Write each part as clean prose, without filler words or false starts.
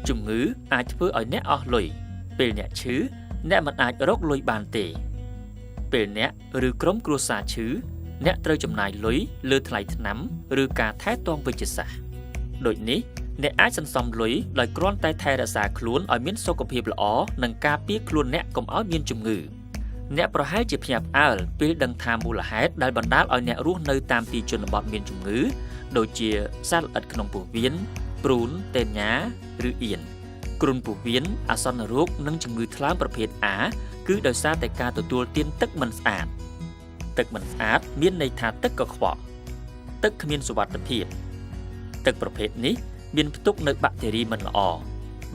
ជំងឺអាចធ្វើឲ្យអ្នកអស់លុយពេលអ្នកឈឺអ្នកមិនអាចរកលុយបានទេពេលអ្នកឬក្រុមគ្រួសារឈឺអ្នកត្រូវចំណាយលុយលើថ្លៃថ្នាំឬការថែទាំវេជ្ជសាស្ត្រដូចនេះអ្នកអាចសន្សំលុយដោយគ្រាន់តែថែរក្សាខ្លួនឲ្យមានសុខភាពល្អនិងការពារខ្លួនអ្នកកុំឲ្យមានជំងឺអ្នកប្រហែលជាភ្ញាក់ផ្អើលពេលដឹងថាមូលហេតុដែលបណ្ដាលឲ្យអ្នករស់នៅតាមទីជនបទមានជំងឺដូចជាសត្វល្អិតក្នុងពោះវៀនព្រូនតេញ៉ាឬអៀនគ្រុនពោះវៀនអាសន្នរោគនិងជំងឺថ្លើមប្រភេទ A គឺដោយសារតែការទទួលទានទឹកមិនស្អាតទឹកមិនស្អាតមានន័យថាទឹកកខ្វក់ទឹកគ្មានសុវត្ថិភាពទឹកប្រភេទនេះមានផ្ទុកនៅបាក់តេរីមិនល្អ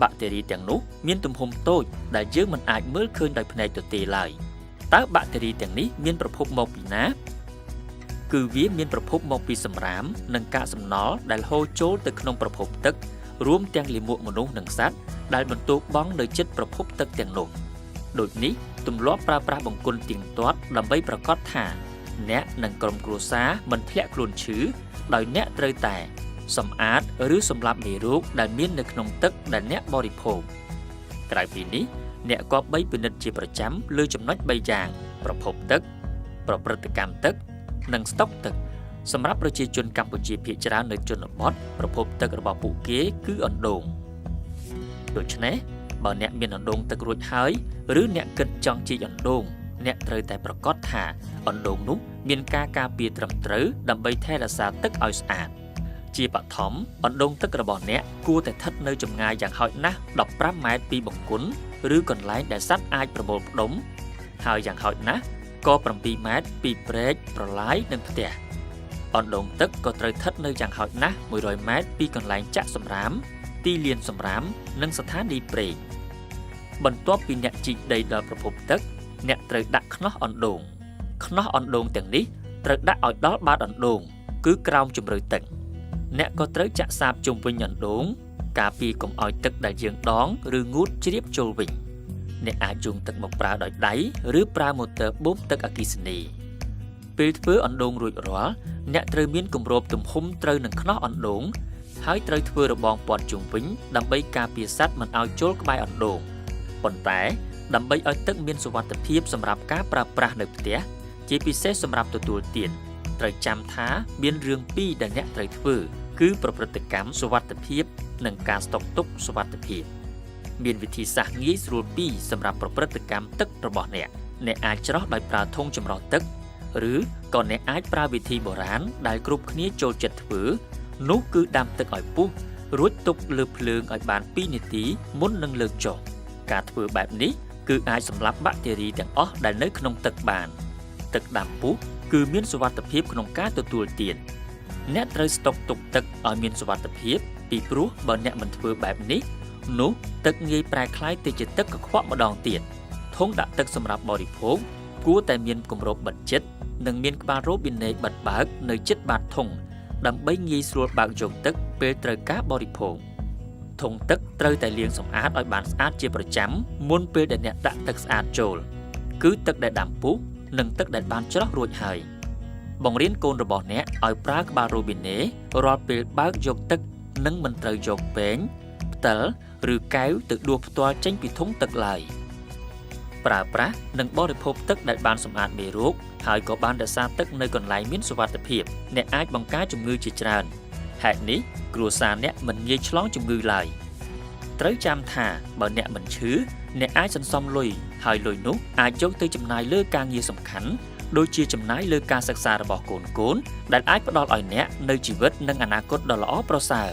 បាក់តេរីទាំងនោះមានទំហំតូចដែលយើងមិនអាចមើលឃើញដោយភ្នែកទទេឡើយតើបាក់តេរីទាំងនេះមានប្រភពមកពីណាគឺវាមានប្រភពមកពីសម្រាមនិងកាកសំណល់ដែលហូរចូលទៅក្នុងប្រភពទឹករួមទាំងលាមកមនុស្សនិងសត្វដែលបន្ទោបង់នៅជិតប្រភពទឹកទាំងនោះដូចនេះទម្លាប់ប្រើប្រាស់បង្គន់ទៀងទាត់ដើម្បីប្រាកដថាអ្នកនិងក្រុមគ្រួសារមិនធ្លាក់ខ្លួនឈឺដោយអ្នកត្រូវតែសម្អាតឬសម្លាប់មេរោគដែលមាននៅក្នុងទឹកដែលអ្នកបរិភោគក្រៅពីនេះអ្នកក៏បីពិនិត្យជាប្រចាំលើចំណុច3យ៉ាងប្រភពទឹកប្រព្រឹត្តកម្មទឹកនិងស្តុកទឹកសម្រាប់ប្រជាជនកម្ពុជាភាគច្រើននៅជនបទប្រភពទឹករបស់ពួកគេគឺអណ្ដូងដូច្នេះបើអ្នកមានអណ្ដូងទឹករួចហើយឬអ្នកគិតចង់ជីកអណ្ដូងអ្នកត្រូវតែប្រាកដថាអណ្ដូងនោះមានការការពារត្រឹមត្រូវដើម្បីថែរក្សាទឹកឲ្យស្អាតជាបឋមអណ្ដូងទឹករបស់អ្នកគួរតែស្ថិតនៅចម្ងាយយ៉ាងហោចណាស់15ម៉ែត្រពីបង្គន់ឬកន្លែងដែលសត្វអាចប្រមូលផ្ដុំហើយយ៉ាងហោចណាស់ក៏7ម៉ែត្រពីព្រែកប្រឡាយនិងផ្ទះអណ្ដូងទឹកក៏ត្រូវស្ថិតនៅយ៉ាងហោចណាស់100ម៉ែត្រពីកន្លែងចាក់សំរាមទីលានសំរាមនិងស្ថានីយ៍ប្រេងបន្ទាប់ពីអ្នកជីកដីដល់ប្រភពទឹកអ្នកត្រូវដាក់ខ្នោះអណ្ដូងទាំងនេះត្រូវដាក់ឲ្យដល់បាតអណ្ដូងគឺក្រោមជម្រៅទឹកអ្នកក៏ត្រូវចាក់សាបជុំវិញអណ្ដូងការពារកុំឲ្យទឹកដែលយើងដងឬងូតជ្រាបចូលវិញអ្នកអាចជូងទឹកមកប្រើដោយដៃឬប្រើម៉ូទ័របូមទឹកអគ្គិសនីពេលធ្វើអណ្ដូងរួចរាល់អ្នកត្រូវមានគម្របទំហំត្រូវនឹងខ្នោះអណ្ដូងហើយត្រូវធ្វើរបងព័ទ្ធជុំវិញដើម្បីការពារសត្វមិនឲ្យចូលក្បែរអណ្ដូងប៉ុន្តែដើម្បីឲ្យទឹកមានសុវត្ថិភាពសម្រាប់ការប្រើប្រាស់នៅផ្ទះជាពិសេសសម្រាប់ទទួលទានត្រូវចាំថាមានរឿងពីរដែលអ្នកត្រូវធ្វើគឺប្រព្រឹត្តកម្មសុវត្ថិភាពនិងការស្តុកទុកសុវត្ថិភាពមានវិធីសាស្ត្រងាយស្រួលពីរសម្រាប់ប្រព្រឹត្តកម្មទឹករបស់អ្នកអាចច្រោះដោយប្រើធុងចម្រោះទឹកឬក៏អ្នកអាចប្រើវិធីបុរាណដែលគ្រប់គ្នាចូលចិត្តធ្វើនោះគឺដាំទឹកឲ្យពុះរួចទុកលើភ្លើងឲ្យបាន2នាទីមុននឹងលើកចុះការធ្វើបែបនេះគឺអាចសម្លាប់បាក់តេរីទាំងអស់ដែលនៅក្នុងទឹកបានទឹកដាំពុះគឺមានសុវត្ថិភាពក្នុងការទទួលទានអ្នកត្រូវស្តុកទុកទឹកឲ្យមានសុវត្ថិភាពពីព្រោះបើអ្នកមិនធ្វើបែបនេះនោះទឹកងាយប្រែក្លាយទៅជាទឹកកខ្វក់ម្ដងទៀតធុងដាក់ទឹកសម្រាប់បរិភោគគួរតែមានគម្របបិទជិតនិងមានក្បាលរ៉ូប៊ីណេបិទបើកនៅជិតបាតធុងដើម្បីងាយស្រួលបើកយកទឹកពេលត្រូវការបរិភោគធុងទឹកត្រូវតែលាងសម្អាតឲ្យបានស្អាតជាប្រចាំមុនពេលដែលអ្នកដាក់ទឹកស្អាតចូលគឺទឹកដែលដាំពុះនិងទឹកដែលបានច្រោះរួចហើយបង្រៀនកូនរបស់អ្នកឲ្យប្រើក្បាលរ៉ូប៊ីណេរាល់ពេលបើកយកទឹកនិងមិនត្រូវយកពែងផ្តិលឬកែវទៅដួសផ្ទាល់ចេញពីធុងទឹកឡើយប្រើប្រាស់និងបរិភោគទឹកដែលបានសម្អាតមេរោគហើយក៏បានរក្សាទឹកនៅកន្លែងមានសុវត្ថិភាពអ្នកអាចបង្ការជំងឺជាច្រើនហេតុនេះគ្រួសារអ្នកមិនងាយឆ្លងជំងឺឡើយត្រូវចាំថាបើអ្នកមិនឈឺអ្នកអាចសន្សំលុយហើយលុយនោះអាចយកទៅចំណាយលើការងារសំខាន់ដូចជាចំណាយលើការសិក្សារបស់កូនដែលអាចផ្ដល់ឲ្យអ្នកនៅជីវិតនិងអនាគតដ៏ល្អប្រសើរ